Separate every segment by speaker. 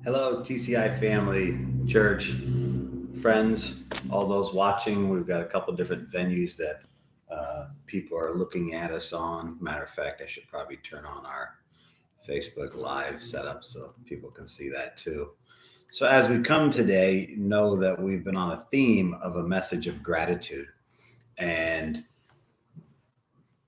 Speaker 1: Hello, TCI family, church, friends, all those watching. We've got a couple different venues that people are looking at us on. Matter of fact, I should probably turn on our Facebook Live setup so people can see that too. So, as we come today, know that we've been on a theme of a message of gratitude. And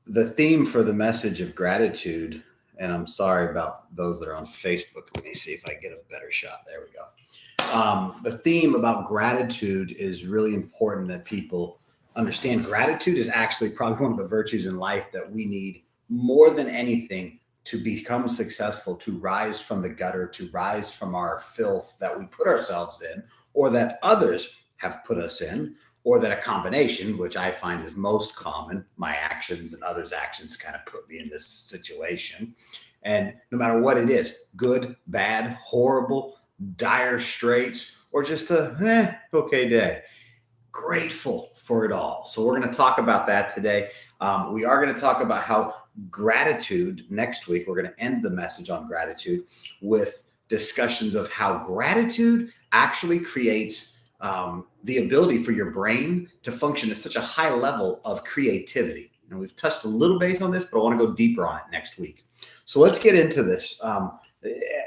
Speaker 1: the theme for the message of gratitude, and I'm sorry about those that are on Facebook. Let me see if I get a better shot. There we go. The theme about gratitude is really important that people understand. Gratitude is actually probably one of the virtues in life that we need more than anything to become successful, to rise from the gutter, to rise from our filth that we put ourselves in, or that others have put us in, or that a combination, which I find is most common, my actions and others' actions kind of put me in this situation. And no matter what it is, good, bad, horrible, dire straits, or just a okay day, grateful for it all. So we're going to talk about that today. We are going to talk about how gratitude next week. We're going to end the message on gratitude with discussions of how gratitude actually creates the ability for your brain to function at such a high level of creativity. And we've touched a little bit on this, but I want to go deeper on it next week. So let's get into this.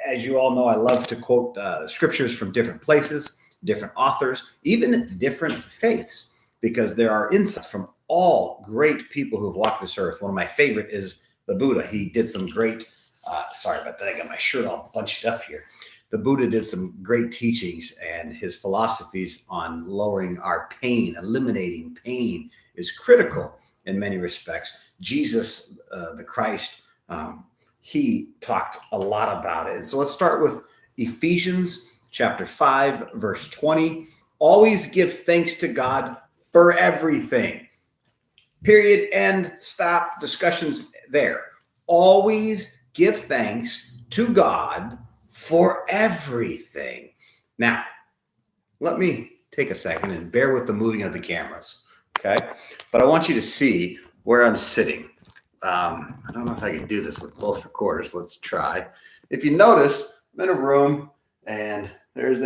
Speaker 1: As you all know, I love to quote scriptures from different places, different authors, even different faiths, because there are insights from all great people who have walked this earth. One of my favorite is the Buddha. He did some great, sorry about that, I got my shirt all bunched up here. The Buddha did some great teachings, and his philosophies on lowering our pain, eliminating pain, is critical in many respects. Jesus, the Christ, he talked a lot about it. And so let's start with Ephesians chapter 5, verse 20. Always give thanks to God for everything. Period. End. Stop. Discussions there. Always give thanks to God for everything. Now, let me take a second and bear with the moving of the cameras, okay? But I want you to see where I'm sitting. I don't know if I can do this with both recorders. Let's try. If you notice, I'm in a room and there's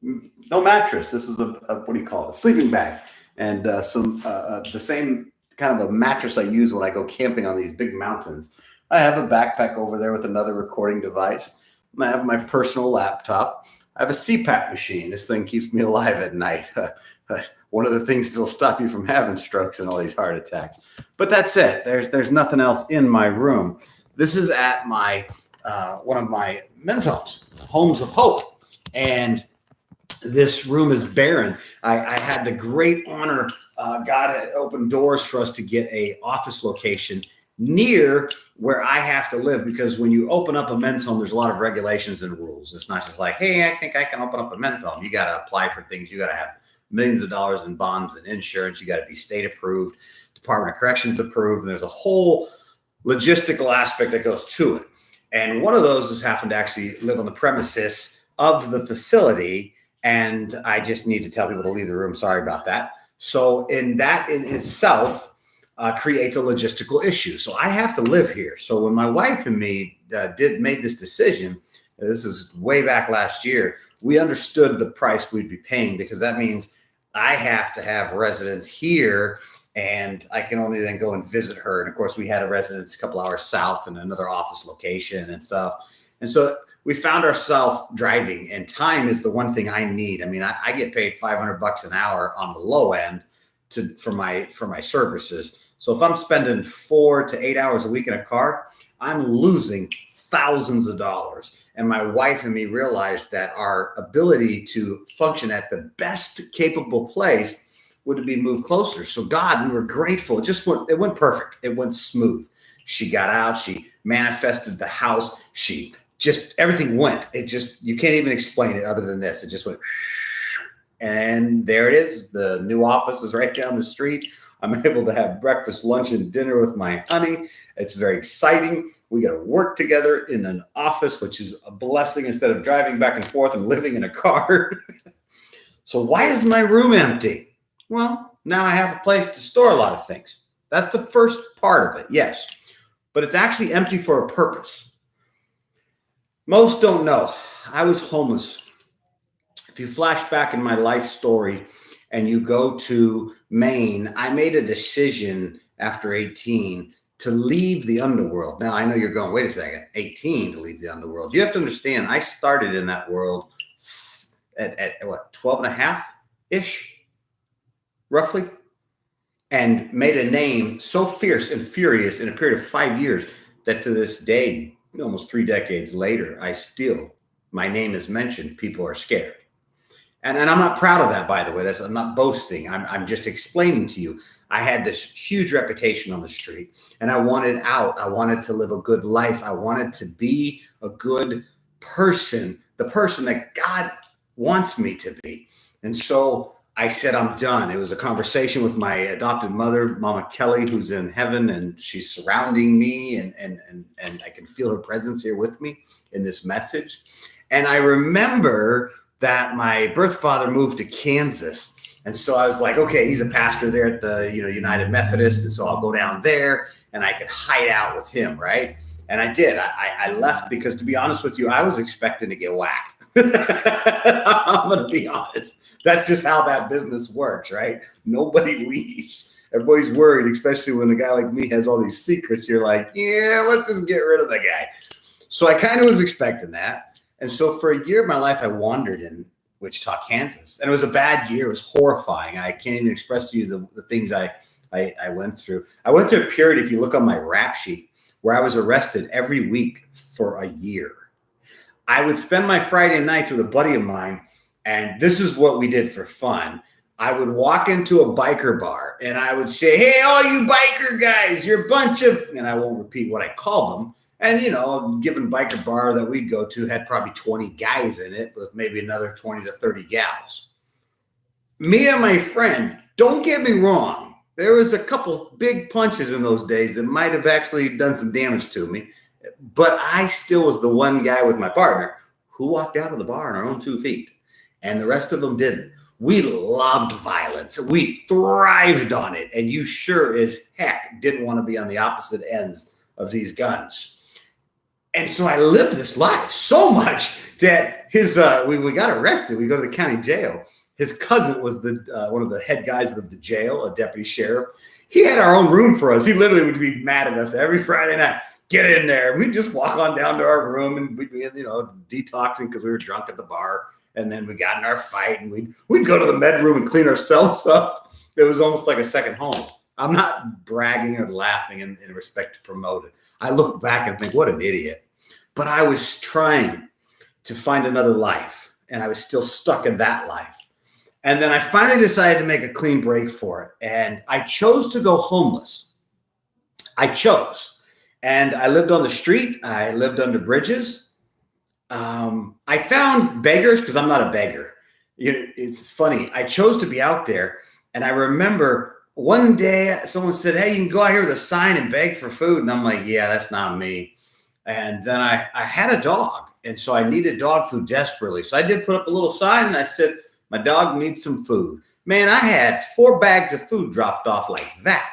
Speaker 1: no mattress. This is a what do you call it? A sleeping bag, and the same kind of a mattress I use when I go camping on these big mountains. I have a backpack over there with another recording device. I have my personal laptop. I have a CPAP machine. This thing keeps me alive at night. One of the things that'll stop you from having strokes and all these heart attacks. But that's it. There's nothing else in my room. This is at my one of my men's homes of hope. And this room is barren. I had the great honor. God had opened doors for us to get a office location near where I have to live, because when you open up a men's home, there's a lot of regulations and rules. It's not just like, hey, I think I can open up a men's home. You got to apply for things. You got to have millions of dollars in bonds and insurance. You got to be state approved, Department of Corrections approved. And there's a whole logistical aspect that goes to it. And one of those is having to actually live on the premises of the facility. And I just need to tell people to leave the room. Sorry about that. So in that in itself, creates a logistical issue. So I have to live here. So when my wife and me made this decision, this is way back last year, we understood the price we'd be paying, because that means I have to have residence here, and I can only then go and visit her. And of course, we had a residence a couple hours south and another office location and stuff. And so we found ourselves driving, and time is the one thing I need. I mean, I get paid $500 an hour on the low end for my services. So if I'm spending 4 to 8 hours a week in a car, I'm losing thousands of dollars. And my wife and me realized that our ability to function at the best capable place would be moved closer. So God, we were grateful. It went perfect. It went smooth. She got out. She manifested the house. Everything went. You can't even explain it other than this. It just went. And there it is. The new office is right down the street. I'm able to have breakfast, lunch, and dinner with my honey. It's very exciting. We got to work together in an office, which is a blessing instead of driving back and forth and living in a car. So why is my room empty? Well, now I have a place to store a lot of things. That's the first part of it, yes. But it's actually empty for a purpose. Most don't know I was homeless. If you flash back in my life story and you go to Maine, I made a decision after 18 to leave the underworld. Now, I know you're going, wait a second, 18 to leave the underworld. You have to understand, I started in that world at what, 12 and a half-ish, roughly, and made a name so fierce and furious in a period of 5 years that to this day, almost 3 decades later, my name is mentioned, people are scared. And I'm not proud of that, by the way. I'm not boasting. I'm just explaining to you. I had this huge reputation on the street, and I wanted out. I wanted to live a good life. I wanted to be a good person, the person that God wants me to be. And so I said, I'm done. It was a conversation with my adopted mother, Mama Kelly, who's in heaven, and she's surrounding me, and I can feel her presence here with me in this message. And I remember that my birth father moved to Kansas. And so I was like, okay, he's a pastor there at the United Methodist. And so I'll go down there and I could hide out with him, right? And I did. I left because, to be honest with you, I was expecting to get whacked. I'm going to be honest. That's just how that business works, right? Nobody leaves. Everybody's worried, especially when a guy like me has all these secrets. You're like, yeah, let's just get rid of the guy. So I kind of was expecting that. And so for a year of my life, I wandered in Wichita, Kansas. And it was a bad year. It was horrifying. I can't even express to you the things I went through. I went through a period, if you look on my rap sheet, where I was arrested every week for a year. I would spend my Friday nights with a buddy of mine, and this is what we did for fun. I would walk into a biker bar, and I would say, hey, all you biker guys, you're a bunch of, and I won't repeat what I called them. And, a given biker bar that we'd go to had probably 20 guys in it with maybe another 20 to 30 gals. Me and my friend, don't get me wrong, there was a couple big punches in those days that might have actually done some damage to me. But I still was the one guy with my partner who walked out of the bar on our own 2 feet. And the rest of them didn't. We loved violence. We thrived on it. And you sure as heck didn't want to be on the opposite ends of these guns. And so I lived this life so much that we got arrested. We go to the county jail. His cousin was one of the head guys of the jail, a deputy sheriff. He had our own room for us. He literally would be mad at us every Friday night. Get in there. We'd just walk on down to our room, and we'd be, detoxing because we were drunk at the bar. And then we got in our fight, and we'd go to the med room and clean ourselves up. It was almost like a second home. I'm not bragging or laughing in respect to promote it. I look back and think, what an idiot. But I was trying to find another life, and I was still stuck in that life. And then I finally decided to make a clean break for it. And I chose to go homeless. I chose. And I lived on the street. I lived under bridges. I found beggars because I'm not a beggar. It's funny. I chose to be out there. And I remember one day someone said, hey, you can go out here with a sign and beg for food. And I'm like, yeah, that's not me. And then I had a dog. And so I needed dog food desperately. So I did put up a little sign, and I said, my dog needs some food. Man, I had 4 bags of food dropped off like that.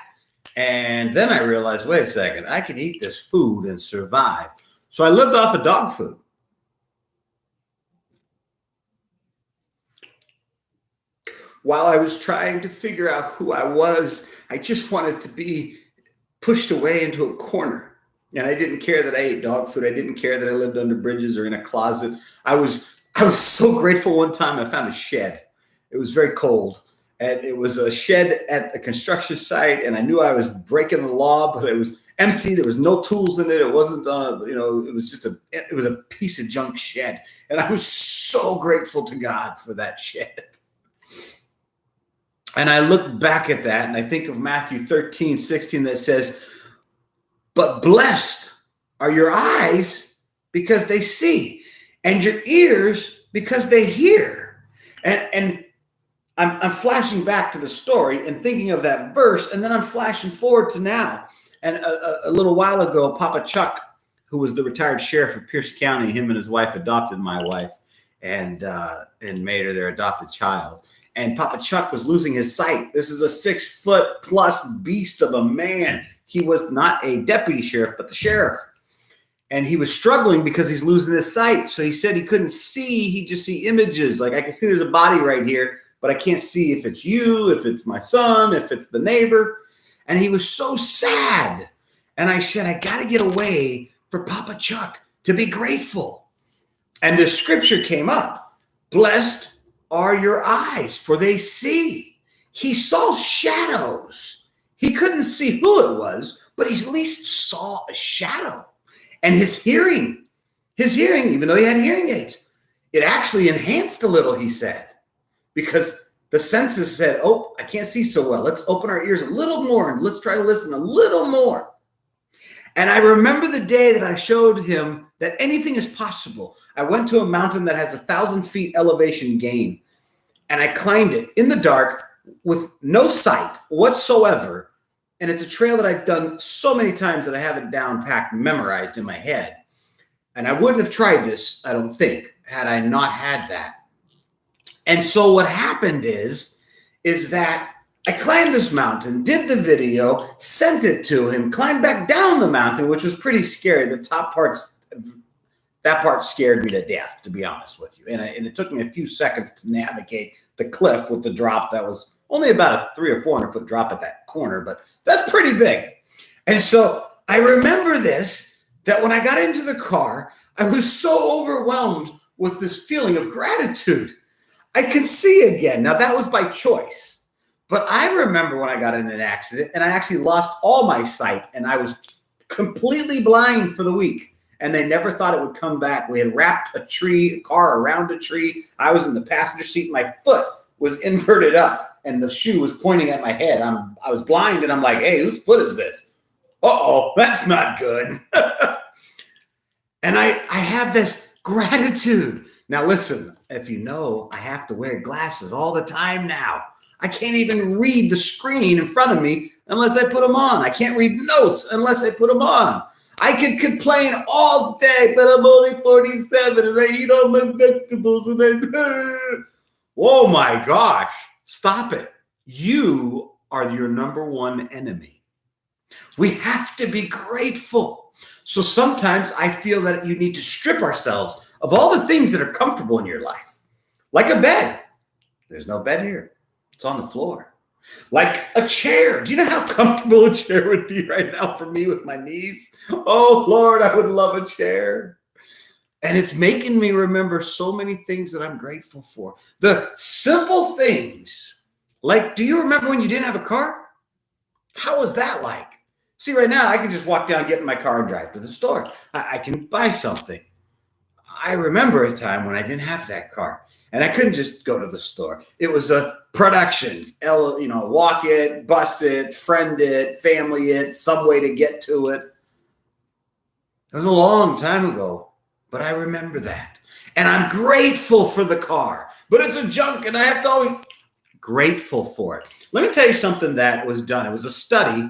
Speaker 1: And then I realized, wait a second, I can eat this food and survive. So I lived off of dog food. While I was trying to figure out who I was, I just wanted to be pushed away into a corner. And I didn't care that I ate dog food. I didn't care that I lived under bridges or in a closet. I was so grateful one time I found a shed. It was very cold. And it was a shed at a construction site. And I knew I was breaking the law, but it was empty. There was no tools in it. It wasn't on it was a piece of junk shed. And I was so grateful to God for that shed. And I look back at that and I think of Matthew 13:16 that says, but blessed are your eyes because they see, and your ears because they hear. And I'm flashing back to the story and thinking of that verse, and then I'm flashing forward to now. And a little while ago, Papa Chuck, who was the retired sheriff of Pierce County, him and his wife adopted my wife and made her their adopted child. And Papa Chuck was losing his sight. This is a 6-foot+ beast of a man. He was not a deputy sheriff, but the sheriff. And he was struggling because he's losing his sight. So he said he couldn't see. He'd just see images. Like, I can see there's a body right here, but I can't see if it's you, if it's my son, if it's the neighbor. And he was so sad. And I said, I got to get away for Papa Chuck to be grateful. And the scripture came up. Blessed are your eyes, for they see. He saw shadows. He couldn't see who it was, but he at least saw a shadow. And his hearing, even though he had hearing aids, it actually enhanced a little, he said, because the senses said, oh, I can't see so well. Let's open our ears a little more and let's try to listen a little more. And I remember the day that I showed him that anything is possible. I went to a mountain that has 1,000 feet elevation gain, and I climbed it in the dark with no sight whatsoever. And it's a trail that I've done so many times that I have it down packed, memorized in my head. And I wouldn't have tried this, I don't think, had I not had that. And so what happened is that I climbed this mountain, did the video, sent it to him, climbed back down the mountain, which was pretty scary. The top that part scared me to death, to be honest with you. And it took me a few seconds to navigate the cliff with the drop that was only about a 300 or 400 foot drop at that corner, but that's pretty big. And so I remember that when I got into the car, I was so overwhelmed with this feeling of gratitude. I can see again. Now, that was by choice. But I remember when I got in an accident and I actually lost all my sight and I was completely blind for the week. And they never thought it would come back. We had wrapped a car around a tree. I was in the passenger seat. My foot was inverted up and the shoe was pointing at my head. I was blind and I'm like, hey, whose foot is this? Uh-oh, that's not good. And I have this gratitude. Now listen, if you know, I have to wear glasses all the time now. I can't even read the screen in front of me unless I put them on. I can't read notes unless I put them on. I can complain all day, but I'm only 47 and I eat all my vegetables and oh my gosh, stop it. You are your number one enemy. We have to be grateful. So sometimes I feel that you need to strip ourselves of all the things that are comfortable in your life. Like a bed. There's no bed here. It's on the floor. Like a chair. Do you know how comfortable a chair would be right now for me with my knees? Oh, Lord, I would love a chair. And it's making me remember so many things that I'm grateful for. The simple things. Like, do you remember when you didn't have a car? How was that like? See, right now, I can just walk down, get in my car, and drive to the store. I can buy something. I remember a time when I didn't have that car. And I couldn't just go to the store. It was a production, walk it, bus it, friend it, family it, some way to get to it. It was a long time ago, but I remember that. And I'm grateful for the car, but it's a junk and I have to always grateful for it. Let me tell you something that was done. It was a study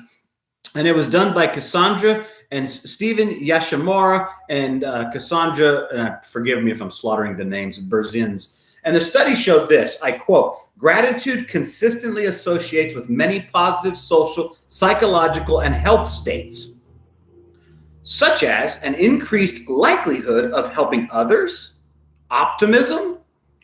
Speaker 1: and it was done by Cassandra and Stephen Yashimura and Cassandra, forgive me if I'm slaughtering the names, Berzins. And the study showed this, I quote, gratitude consistently associates with many positive social, psychological, and health states, such as an increased likelihood of helping others, optimism,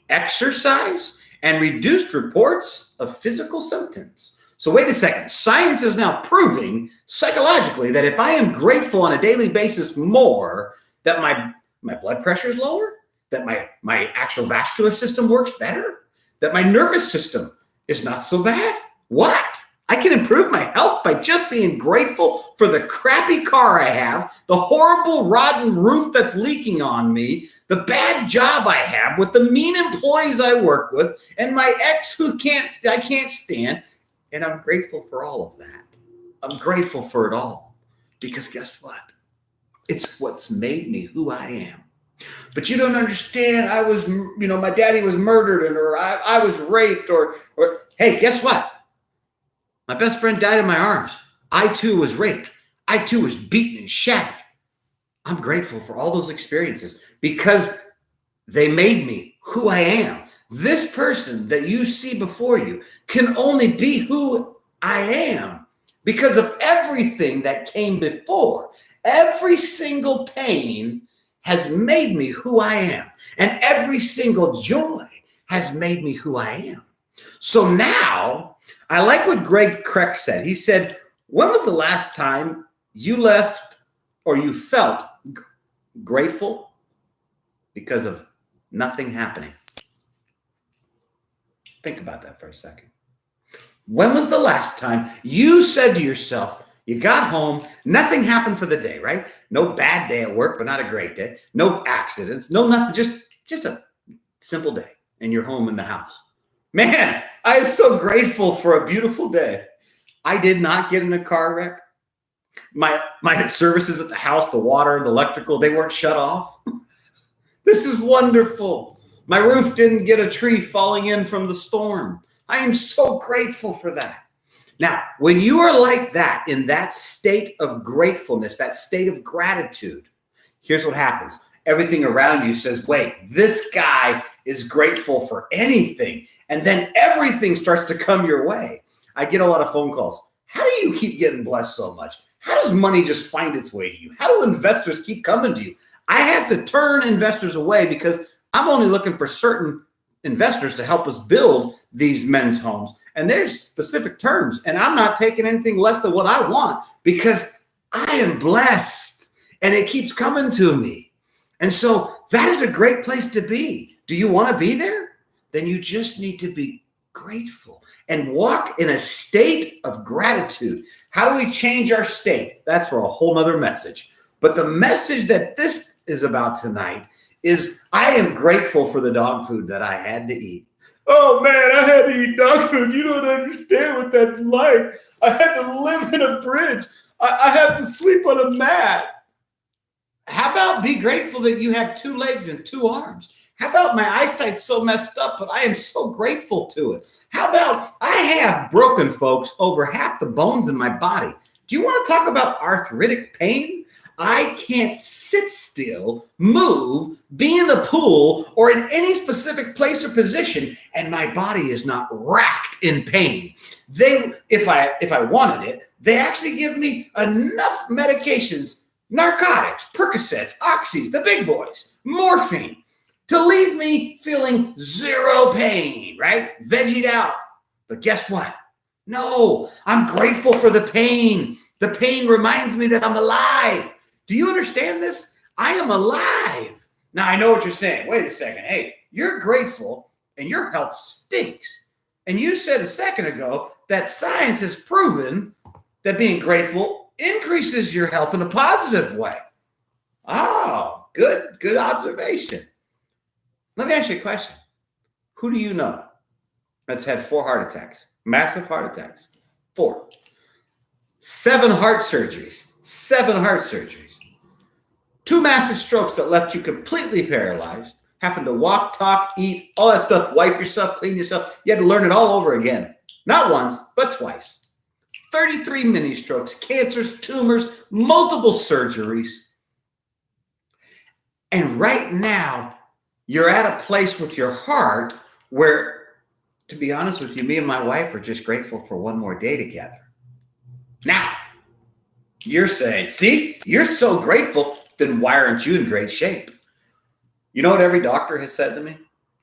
Speaker 1: exercise, and reduced reports of physical symptoms. So wait a second. Science is now proving psychologically that if I am grateful on a daily basis more, that my blood pressure is lower, that my actual vascular system works better, that my nervous system is not so bad. What? I can improve my health by just being grateful for the crappy car I have, the horrible rotten roof that's leaking on me, the bad job I have with the mean employees I work with, and my ex who I can't stand. And I'm grateful for all of that. I'm grateful for it all because guess what? It's what's made me who I am. But you don't understand. I was, my daddy was murdered or I was raped or hey, guess what? My best friend died in my arms. I too was raped. I too was beaten and shattered. I'm grateful for all those experiences because they made me who I am. This person that you see before you can only be who I am because of everything that came before. Every single pain has made me who I am. And every single joy has made me who I am. So now, I like what Greg Kreck said. He said, when was the last time you left or you felt grateful because of nothing happening? Think about that for a second. When was the last time you said to yourself, you got home, nothing happened for the day, right? No bad day at work, but not a great day. No accidents, no nothing, just a simple day, and you're home in the house. Man, I am so grateful for a beautiful day. I did not get in a car wreck. My services at the house, the water, the electrical, they weren't shut off. This is wonderful. My roof didn't get a tree falling in from the storm. I am so grateful for that. Now, when you are like that, in that state of gratefulness, that state of gratitude, here's what happens. Everything around you says, wait, this guy is grateful for anything. And then everything starts to come your way. I get a lot of phone calls. How do you keep getting blessed so much? How does money just find its way to you? How do investors keep coming to you? I have to turn investors away because I'm only looking for certain investors to help us build these men's homes. And there's specific terms. And I'm not taking anything less than what I want because I am blessed and it keeps coming to me. And so that is a great place to be. Do you want to be there? Then you just need to be grateful and walk in a state of gratitude. How do we change our state? That's for a whole nother message. But the message that this is about tonight is I am grateful for the dog food that I had to eat. Oh man, I had to eat dog food. You don't understand what that's like. I had to live in a bridge. I have to sleep on a mat. How about be grateful that you have 2 legs and 2 arms? How about my eyesight's so messed up, but I am so grateful to it? How about I have broken, folks, over half the bones in my body? Do you want to talk about arthritic pain? I can't sit still, move, be in a pool, or in any specific place or position, and my body is not racked in pain. If I wanted it, they actually give me enough medications, narcotics, Percocets, Oxys, the big boys, morphine, to leave me feeling zero pain, right? Veggie'd out. But guess what? No, I'm grateful for the pain. The pain reminds me that I'm alive. Do you understand this? I am alive. Now, I know what you're saying. Wait a second. Hey, you're grateful and your health stinks. And you said a second ago that science has proven that being grateful increases your health in a positive way. Oh, good observation. Let me ask you a question. Who do you know that's had 4 heart attacks? Massive heart attacks. 4. 7 heart surgeries. 7 heart surgeries. 2 massive strokes that left you completely paralyzed, having to walk, talk, eat, all that stuff, wipe yourself, clean yourself. You had to learn it all over again. Not once, but twice. 33 mini strokes, cancers, tumors, multiple surgeries. And right now, you're at a place with your heart where, to be honest with you, me and my wife are just grateful for one more day together. Now, you're saying, see, you're so grateful, then why aren't you in great shape? You know what every doctor has said to me?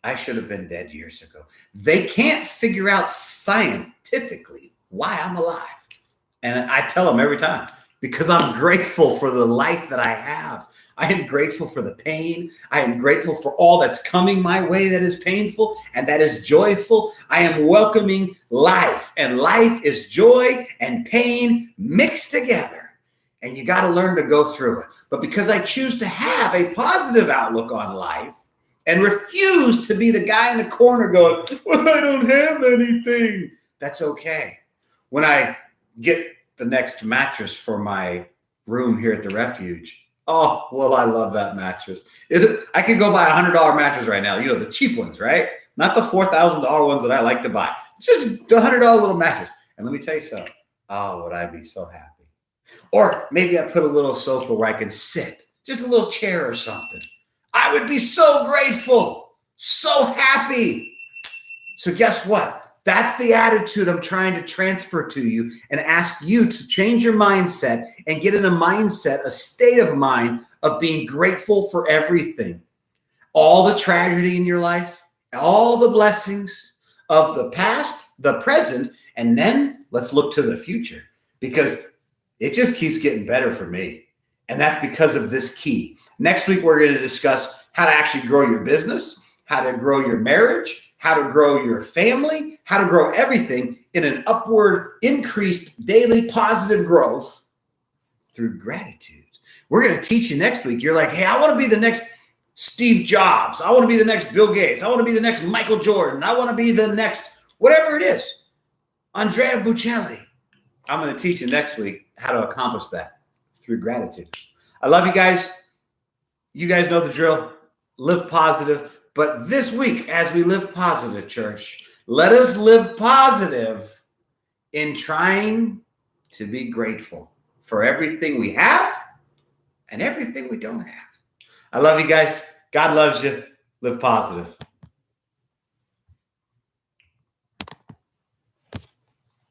Speaker 1: I should have been dead years ago. They can't figure out scientifically why I'm alive. And I tell them every time, because I'm grateful for the life that I have. I am grateful for the pain. I am grateful for all that's coming my way that is painful and that is joyful. I am welcoming life, and life is joy and pain mixed together. And you got to learn to go through it. But because I choose to have a positive outlook on life and refuse to be the guy in the corner going, well, I don't have anything, that's okay. When I get the next mattress for my room here at the refuge, oh, well, I love that mattress. I could go buy a $100 mattress right now. You know, the cheap ones, right? Not the $4,000 ones that I like to buy. It's just a $100 little mattress. And let me tell you something. Oh, would I be so happy? Or maybe I put a little sofa where I can sit, just a little chair or something. I would be so grateful, so happy. So guess what? That's the attitude I'm trying to transfer to you and ask you to change your mindset and get in a mindset, a state of mind of being grateful for everything. All the tragedy in your life, all the blessings of the past, the present, and then let's look to the future, because it just keeps getting better for me. And that's because of this key. Next week, we're going to discuss how to actually grow your business, how to grow your marriage, how to grow your family, how to grow everything in an upward, increased daily positive growth through gratitude. We're going to teach you next week. You're like, hey, I want to be the next Steve Jobs. I want to be the next Bill Gates. I want to be the next Michael Jordan. I want to be the next whatever it is, Andrea Bocelli. I'm going to teach you next week how to accomplish that through gratitude. I love you guys. You guys know the drill. Live positive. But this week, as we live positive, church, let us live positive in trying to be grateful for everything we have and everything we don't have. I love you guys. God loves you. Live positive.